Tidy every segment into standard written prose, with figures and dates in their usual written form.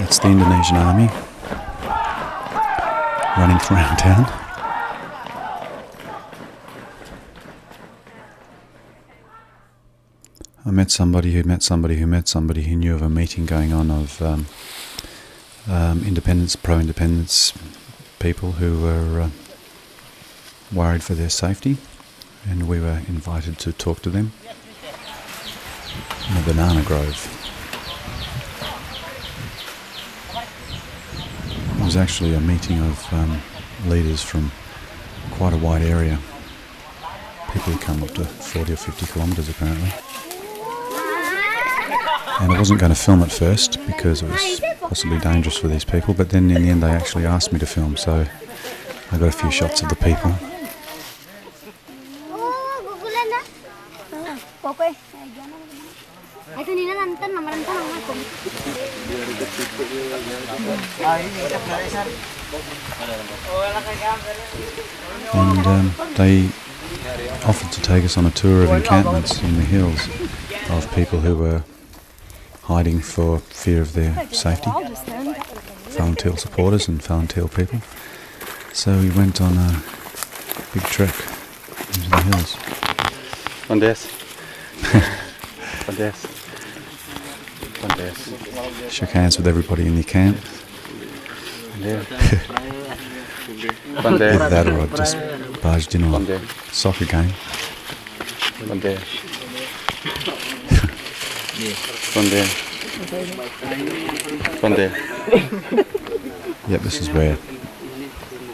That's the Indonesian army running around town. I met somebody who met somebody who met somebody who knew of a meeting going on of independence, pro-independence people who were worried for their safety, and we were invited to talk to them in a banana grove. It was actually a meeting of leaders from quite a wide area. People who come up to 40 or 50 kilometres apparently. And I wasn't going to film at first because it was possibly dangerous for these people, but then in the end they actually asked me to film, so I got a few shots of the people. And they offered to take us on a tour of encampments in the hills of people who were hiding for fear of their safety, Falun supporters and Falun people. So we went on a big trek into the hills. Shook hands with everybody in the camp. Either that or I just barged in on a soccer game. Yep, this is where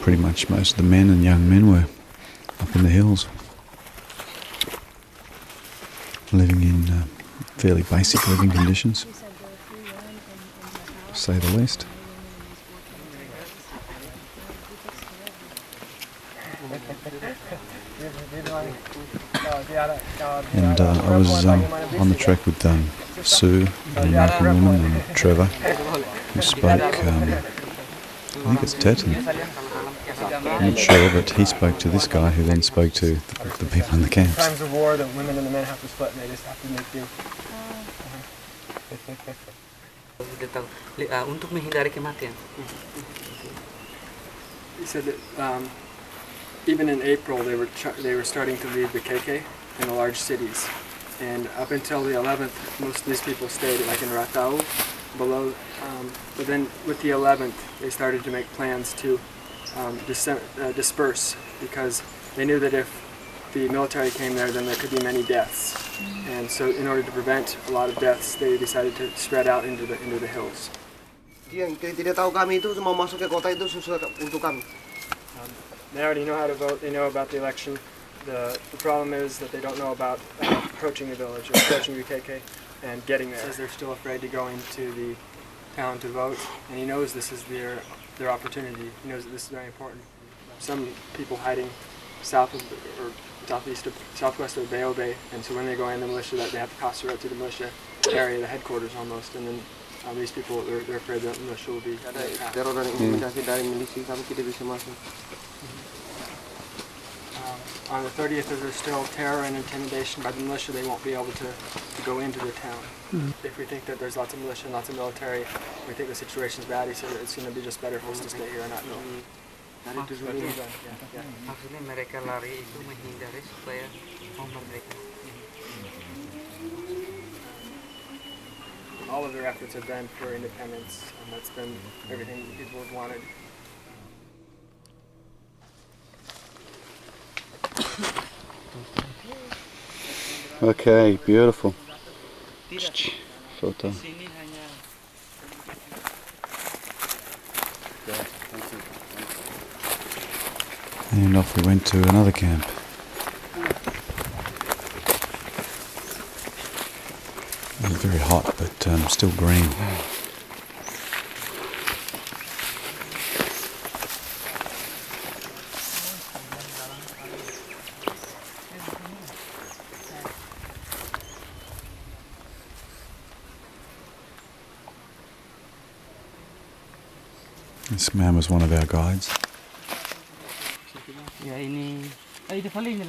pretty much most of the men and young men were, up in the hills, living in fairly basic living conditions, to say the least. And I was on the trek with Sue, an American woman, and Trevor, who spoke, I think it's Teton, I'm not sure, but he spoke to this guy who then spoke to the people in the camps. Times of war, the women and the men have to split and they just have to make do. Untuk menghindari kematian. He said that even in April they were starting to leave the KK in the large cities, and up until the 11th most of these people stayed like in Ratahu below, but then with the 11th they started to make plans to disperse, because they knew that if the military came there then there could be many deaths, and so in order to prevent a lot of deaths they decided to spread out into the hills. They already know how to vote, they know about the election. The problem is that they don't know about approaching the village, or approaching the KK and getting there. He says they're still afraid to go into the town to vote, and he knows this is their opportunity. He knows that this is very important. Some people hiding south of, or southwest of Bay, and so when they go in the militia, that they have to cross the road to the militia area, the headquarters almost, and then these people, they're afraid that the militia will be attacked. On the 30th, there's still terror and intimidation by the militia. They won't be able to go into the town. If we think that there's lots of militia and lots of military, we think the situation's bad, he said it's going to be just better for us to stay here and not go. Maksudnya mereka lari itu menghindari supaya merdeka. All of their efforts have been for independence, and that's been everything people have wanted. Okay, beautiful. Photo. And off we went to another camp. It was very hot, but still green. This man was one of our guides. Ya ini, itu paling ni.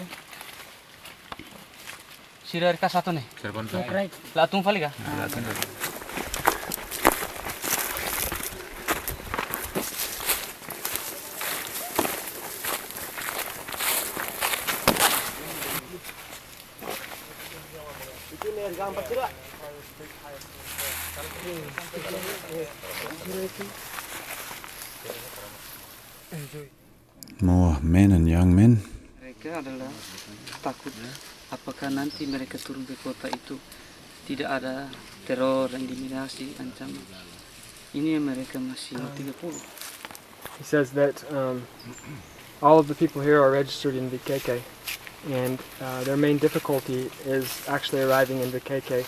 Sira ka satu ni. Latung paling ka? More men and young men. Mereka adalah takut apakah nanti mereka turun ke kota itu tidak ada teror, intimidasi, ancaman. Ini mereka masih 30. He says that all of the people here are registered in Vqq, and their main difficulty is actually arriving in Vqq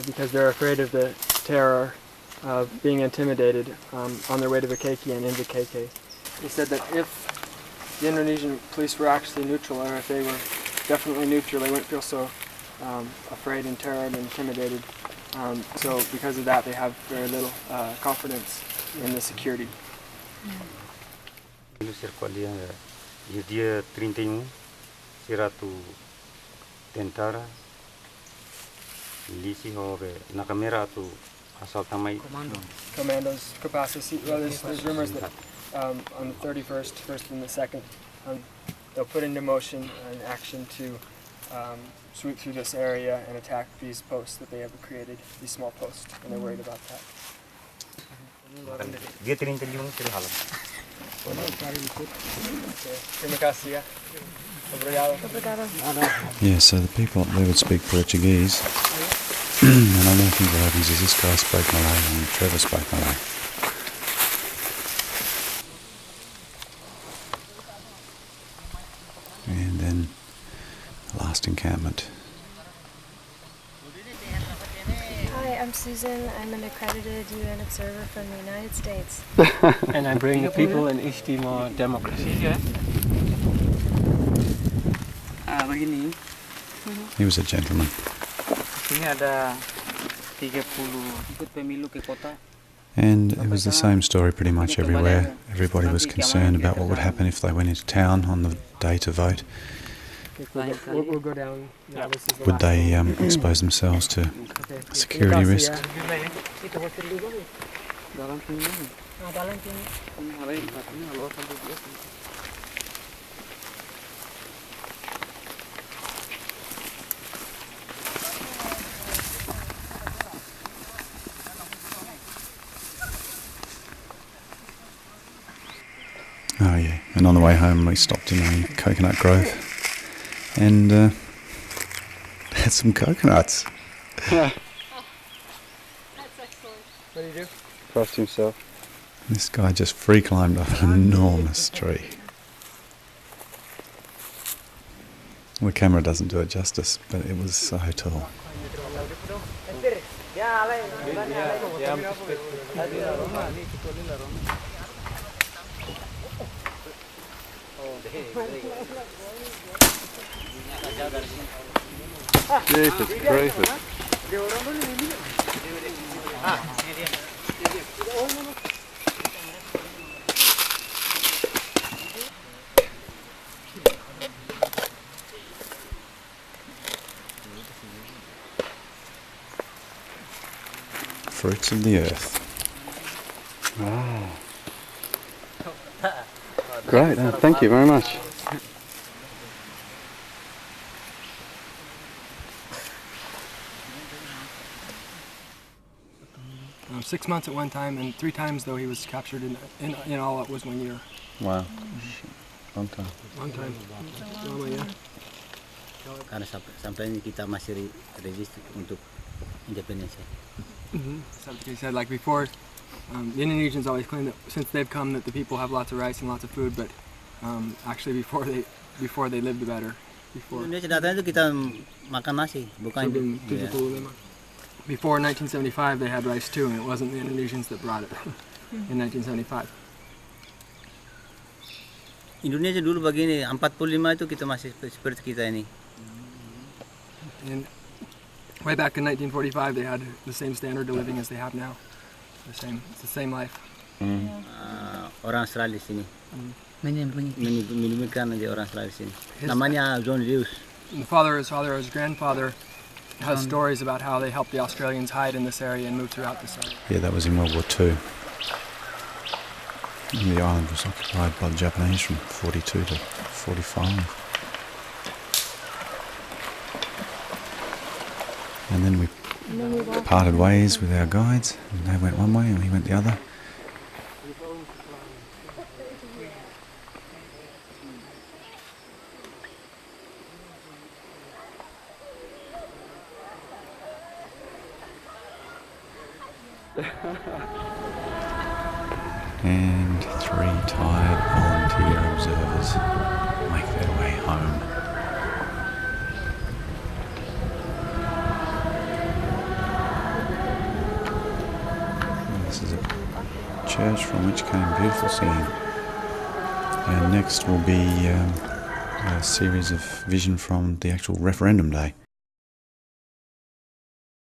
because they're afraid of the terror of being intimidated on their way to Vqq and in Vqq. He said that if the Indonesian police were actually neutral, or if they were definitely neutral, they wouldn't feel so afraid and terrored and intimidated. So because of that, they have very little confidence in the security. Dia 31, sira tu tentara, lisi hove nakamera tu asal tamai. Commando's capacity. Well, there's rumors that on the 31st, 1st and the 2nd, they'll put into motion an action to sweep through this area and attack these posts that they have created, these small posts, and they're worried about that. Dia 31 sila halam. Terima kasih ya. Obrigado. Yeah, so the people up there would speak Portuguese. And I don't think what happens is this guy spoke Malay and Trevor spoke Malay. And then the last encampment. Hi, I'm Susan. I'm an accredited UN observer from the United States. And I bring the people in East Timor democracy. Begini, He was a gentleman. sini ada 30 ikut pemilu ke kota. And it was the same story pretty much everywhere. Everybody was concerned about what would happen if they went into town on the day to vote. We'll go down. Yeah, this is the Would last they one. expose themselves to Okay. security Terima risk? kasih ya. Dalam sini. Dalam sini. Kemarin katanya kalau sampai dia. Oh yeah, and on the way home we stopped in a coconut grove and had some coconuts. That's excellent. What do you do? Crossed himself. This guy just free climbed up an enormous tree. The camera doesn't do it justice, but it was so tall. Jesus Christ. Fruits of the earth. Wow. Great, thank you very much. 6 months at one time, and 3 times though he was captured in all it was 1 year. Wow. Long time. Long time. Lama ya. Karena sampai ini kita masih resist untuk independensi. So he said, like before, the Indonesians always claim that since they've come that the people have lots of rice and lots of food, but actually before they lived better. Indonesia datang itu kita makan nasi, bukan Before 1975 they had rice too, and it wasn't the Indonesians that brought it in 1975. Indonesia dulu begini, 45 itu kita masih seperti kita ini. And way back in 1945 they had the same standard of living as they have now. It's the same life. Orang Australia di sini. Mimikran aja orang Australia di sini. Namanya John Lewis. His father, his grandfather has stories about how they helped the Australians hide in this area and move throughout this area. Yeah, that was in World War II. And the island was occupied by the Japanese from 42 to 45. And then we parted ways with our guides, and they went one way and we went the other. And 3 tired volunteer observers make their way home. And this is a church from which came beautiful singing. And next will be a series of vision from the actual referendum day.